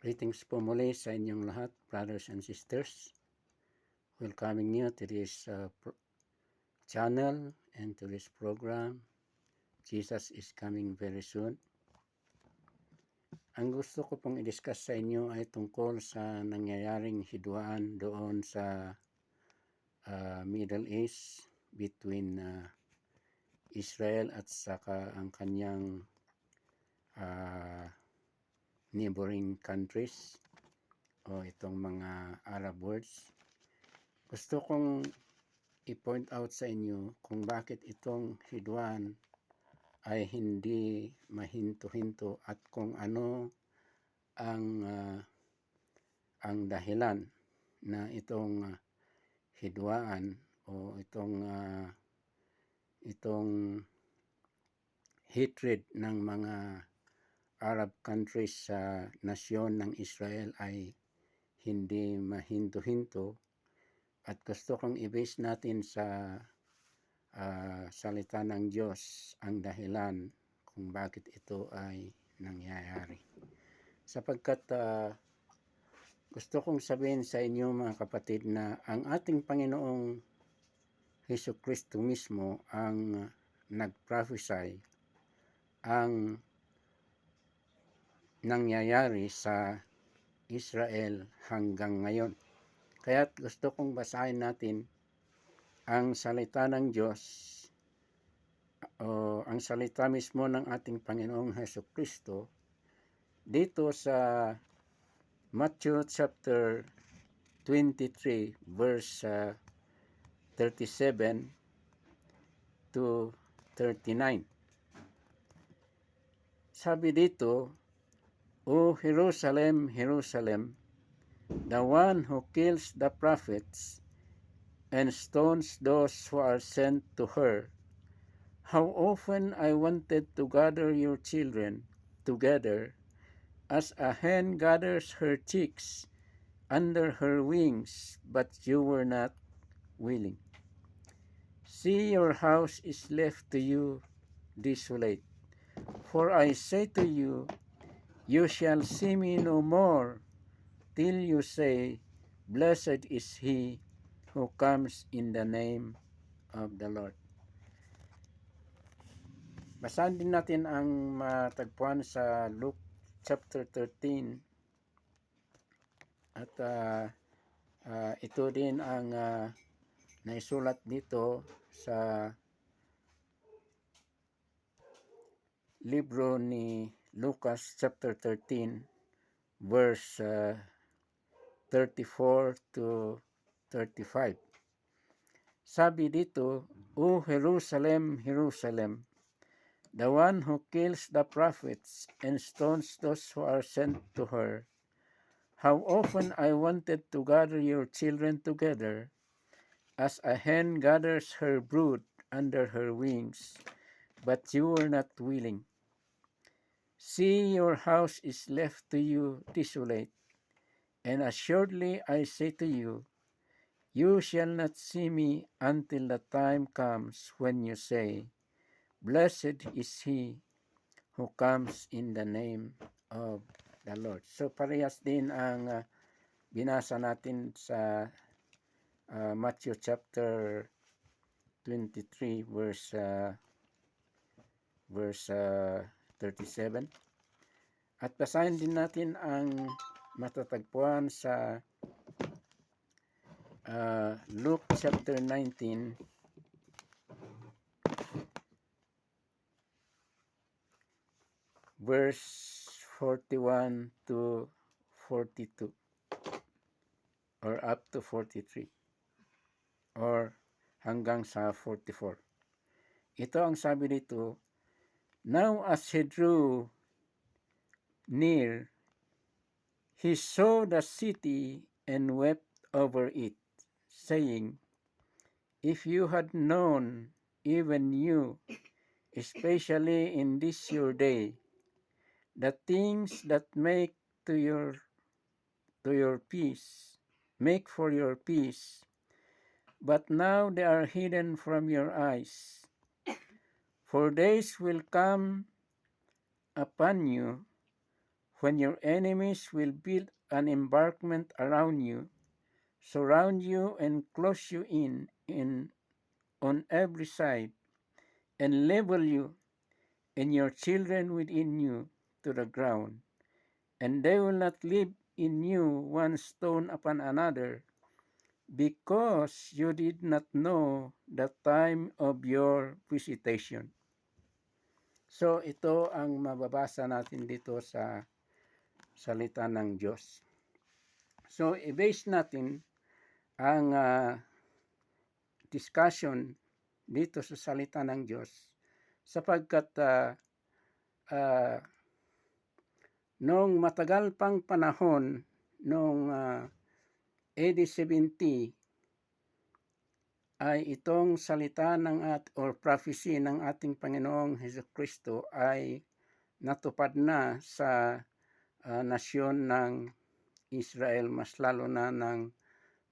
Greetings po muli sa inyong lahat, brothers and sisters. Welcoming you to this channel and to this program. Jesus is coming very soon. Ang gusto ko pong i-discuss sa inyo ay tungkol sa nangyayaring hidwaan doon sa Middle East between Israel at saka ang kanyang neighboring countries o itong mga Arab worlds. Gusto kong i-point out sa inyo kung bakit itong hidwaan ay hindi mahinto-hinto at kung ano ang dahilan na itong hidwaan o itong hatred ng mga Arab countries sa nasyon ng Israel ay hindi mahinto-hinto, at gusto kong i-base natin sa salita ng Diyos ang dahilan kung bakit ito ay nangyayari. Sapagkat gusto kong sabihin sa inyo mga kapatid na ang ating Panginoong Hesukristo mismo ang nag-prophesy ang nangyayari sa Israel hanggang ngayon. Kaya't gusto kong basahin natin ang salita ng Diyos o ang salita mismo ng ating Panginoong Hesukristo dito sa Matthew chapter 23 verse 37 to 39. Sabi dito, "O Jerusalem, Jerusalem, the one who kills the prophets and stones those who are sent to her, how often I wanted to gather your children together as a hen gathers her chicks under her wings, but you were not willing. See, your house is left to you desolate. For I say to you, you shall see me no more till you say, Blessed is he who comes in the name of the Lord." Basahin din natin ang matagpuan sa Luke chapter 13. At ito din ang naisulat dito sa libro ni Lucas chapter 13 verse 34 to 35. Sabi dito, "O Jerusalem, Jerusalem, the one who kills the prophets and stones those who are sent to her, how often I wanted to gather your children together as a hen gathers her brood under her wings, but you were not willing. See, your house is left to you desolate. And assuredly I say to you, you shall not see me until the time comes when you say, Blessed is he who comes in the name of the Lord." So parehas din ang binasa natin sa Matthew chapter 23 verse 37. At basahin din natin ang matatagpuan sa Luke chapter 19 verse 41 to 42 or up to 43 or hanggang sa 44. Ito ang sabi dito, "Now as he drew near, he saw the city and wept over it, saying, If you had known, even you, especially in this your day, the things that make for your peace, but now they are hidden from your eyes. For days will come upon you when your enemies will build an embankment around you, surround you and close you in on every side, and level you and your children within you to the ground, and they will not leave in you one stone upon another, because you did not know the time of your visitation. So ito ang mababasa natin dito sa salita ng Diyos. So i-base natin ang discussion dito sa salita ng Diyos sapagkat noong matagal pang panahon noong AD 70 ay itong salita ng or prophecy ng ating Panginoong Hesukristo ay natupad na sa nasyon ng Israel, mas lalo na ng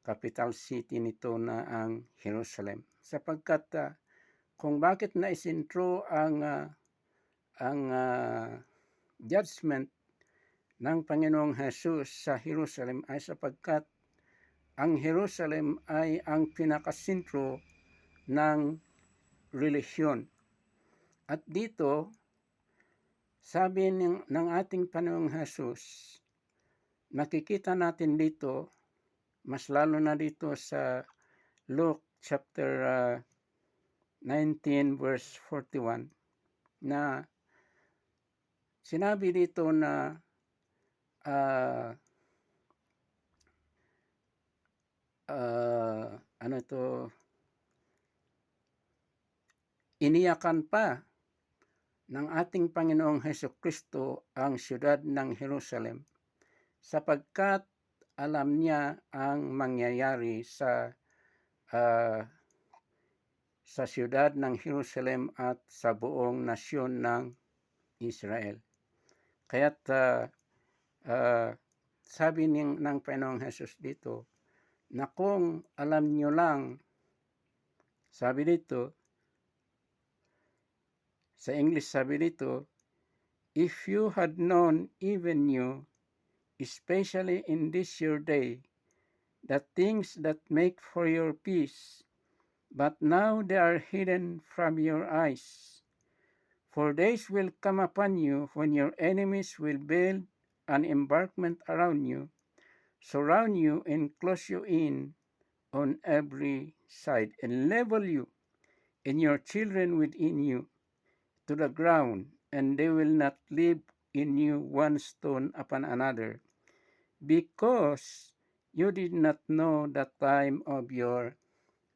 capital city nito na ang Jerusalem. Sapagkat kung bakit naisintro ang judgment ng Panginoong Jesus sa Jerusalem ay sapagkat ang Jerusalem ay ang pinakasentro ng relihiyon. At dito, sabi ng ating Panginoong Jesus, nakikita natin dito, mas lalo na dito sa Luke chapter 19 verse 41, na sinabi dito na iniyakan pa ng ating Panginoong Hesukristo ang siyudad ng Jerusalem sapagkat alam niya ang mangyayari sa siyudad ng Jerusalem at sa buong nasyon ng Israel. Kaya't sabi ng Panginoong Jesus dito, na kung alam nyo lang, sabi dito, sa English sabi dito, if you had known, even you, especially in this your day, the things that make for your peace, but now they are hidden from your eyes. For days will come upon you when your enemies will build an embankment around you, surround you and close you in on every side, and level you and your children within you to the ground, and they will not leave in you one stone upon another, because you did not know the time of your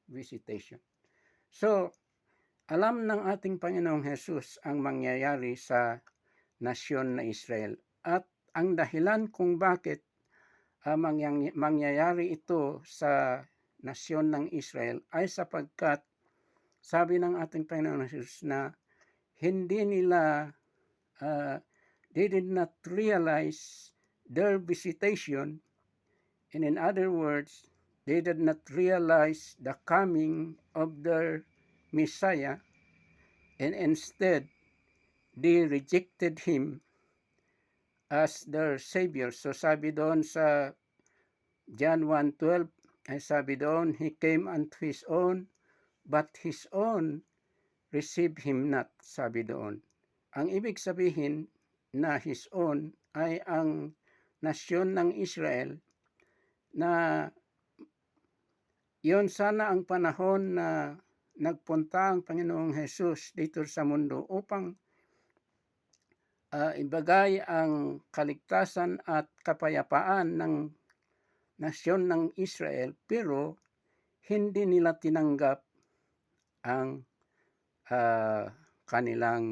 visitation. So, alam ng ating Panginoong Jesus ang mangyayari sa nasyon na Israel. At ang dahilan kung bakit mangyayari ito sa nasyon ng Israel ay sapagkat sabi ng ating Panginoon Jesus na hindi nila they did not realize their visitation, and in other words, they did not realize the coming of their Messiah, and instead they rejected him as their Savior. So sabi doon sa John 1:12, ay sabi doon, he came unto his own, but his own received him not, sabi doon. Ang ibig sabihin na his own ay ang nasyon ng Israel, na yon sana ang panahon na nagpunta ang Panginoong Jesus dito sa mundo upang ibagay ang kaligtasan at kapayapaan ng nasyon ng Israel, pero hindi nila tinanggap ang kanilang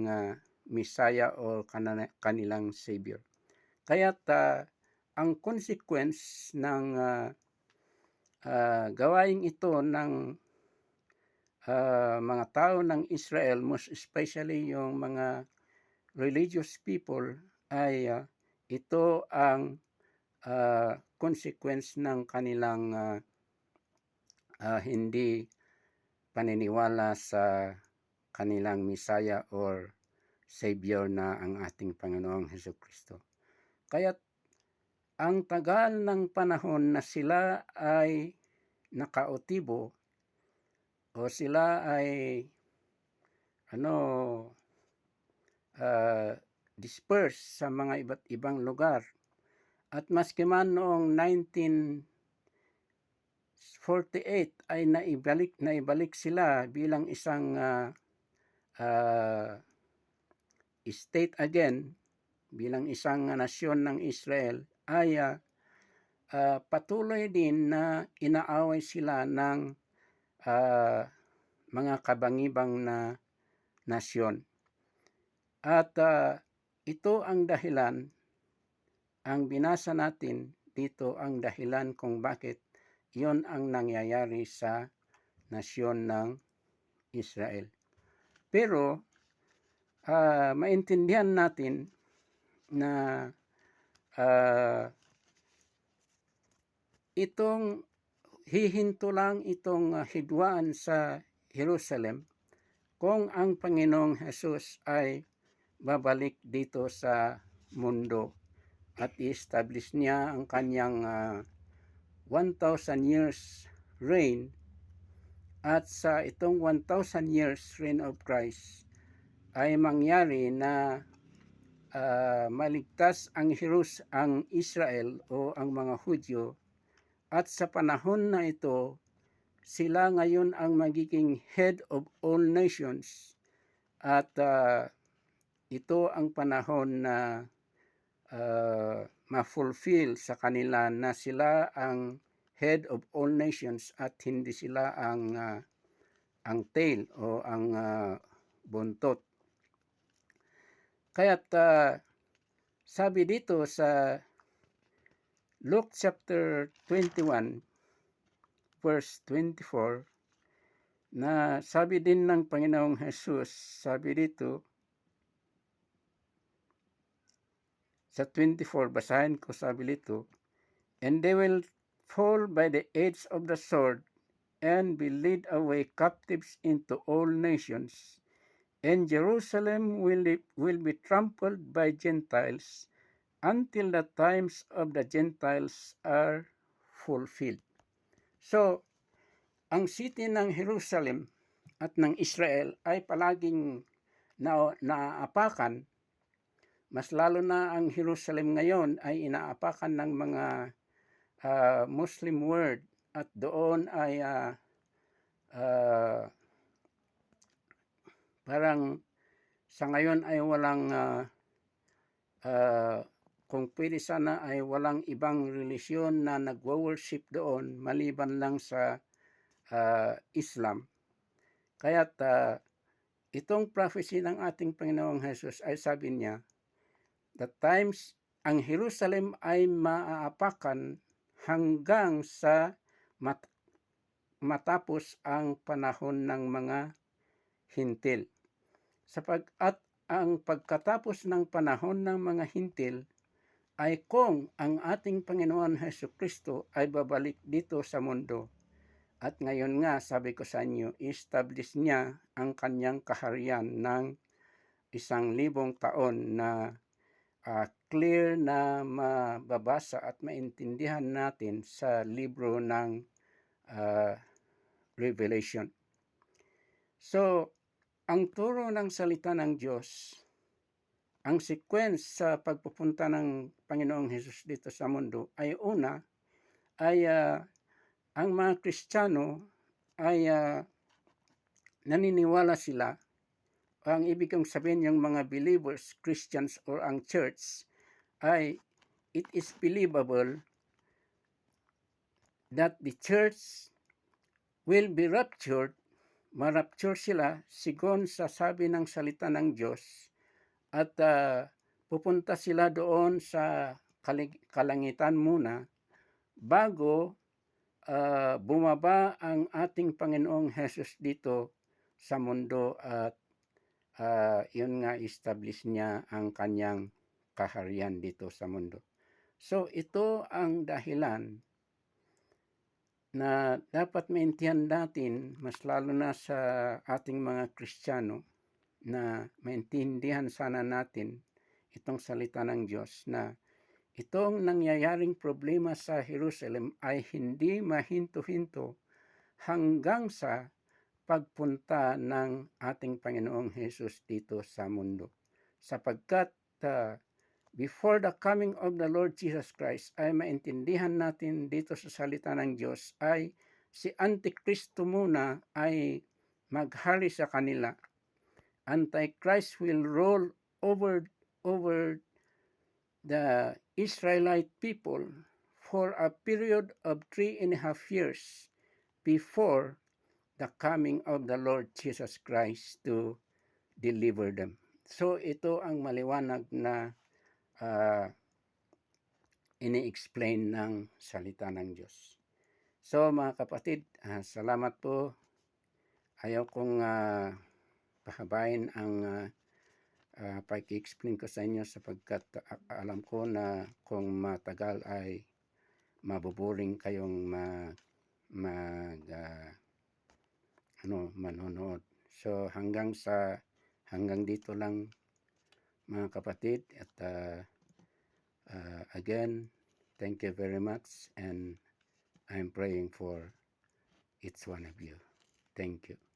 Messiah o kanilang Savior. Kaya't ang consequence ng gawain ito ng mga tao ng Israel, most especially yung mga religious people, ay ito ang consequence ng kanilang hindi paniniwala sa kanilang Messiah or Savior na ang ating Panginoong Hesukristo. Kaya't ang tagal ng panahon na sila ay nakaotibo o sila ay dispersed sa mga iba't ibang lugar. At maski man noong 1948 ay naibalik sila bilang isang state again, bilang isang nasyon ng Israel, ay patuloy din na inaaway sila ng mga kabangibang na nasyon. At ito ang dahilan, ang binasa natin dito ang dahilan kung bakit yon ang nangyayari sa nasyon ng Israel. Pero maintindihan natin na itong hihinto lang itong hidwaan sa Jerusalem kung ang Panginoong Jesus ay babalik dito sa mundo at i-establish niya ang kanyang 1,000 years reign. At sa itong 1,000 years reign of Christ ay mangyari na maligtas ang Israel o ang mga Hudyo, at sa panahon na ito sila ngayon ang magiging head of all nations, at ito ang panahon na ma-fulfill sa kanila na sila ang head of all nations at hindi sila ang tail o ang buntot. Kaya't sabi dito sa Luke chapter 21 verse 24, na sabi din ng Panginoong Jesus, sabi dito sa 24, basahin ko, sabi dito, "And they will fall by the edge of the sword, and be led away captives into all nations, and Jerusalem will be trampled by Gentiles until the times of the Gentiles are fulfilled." So, ang city ng Jerusalem at ng Israel ay palaging naaapakan. Mas lalo na ang Jerusalem ngayon ay inaapakan ng mga Muslim world, at doon ay parang sa ngayon ay walang kung pwede sana ay walang ibang relisyon na nagwo-worship doon maliban lang sa Islam. Kaya't itong prophecy ng ating Panginoong Jesus ay sabi niya, the times, ang Jerusalem ay maaapakan hanggang sa matapos ang panahon ng mga hintil. Sapagkat ang pagkatapos ng panahon ng mga hintil ay kung ang ating Panginoon Jesucristo ay babalik dito sa mundo. At ngayon nga, sabi ko sa inyo, establish niya ang kanyang kaharian ng 1,000 taon na clear na mababasa at maintindihan natin sa libro ng Revelation. So, ang turo ng salita ng Diyos, ang sequence sa pagpupunta ng Panginoong Hesus dito sa mundo ay una, ay ang mga Kristiyano ay naniniwala sila. Ang ibig kong sabihin, yung mga believers, Christians or ang church, ay it is believable that the church will be raptured, marapture sila sigon sa sabi ng salita ng Diyos, at pupunta sila doon sa kalangitan muna bago bumaba ang ating Panginoong Hesus dito sa mundo, at yun nga, establish niya ang kanyang kaharian dito sa mundo. So ito ang dahilan na dapat maintindihan natin, mas lalo na sa ating mga Kristiyano, na maintindihan sana natin itong salita ng Diyos, na itong nangyayaring problema sa Jerusalem ay hindi mahinto-hinto hanggang sa pagpunta ng ating Panginoong Hesus dito sa mundo. Sapagkat before the coming of the Lord Jesus Christ ay maintindihan natin dito sa salita ng Diyos ay si Antikristo muna ay maghari sa kanila. Antichrist will rule over the Israelite people for a period of 3.5 years before the coming of the Lord Jesus Christ to deliver them. So ito ang maliwanag na ini-explain ng salita ng Diyos. So mga kapatid, salamat po. Ayaw kong pahabain ang pag-explain ko sa inyo sapagkat alam ko na kung matagal ay mabuboring kayong manonood. So hanggang dito lang mga kapatid, at again, thank you very much, and I'm praying for each one of you. Thank you.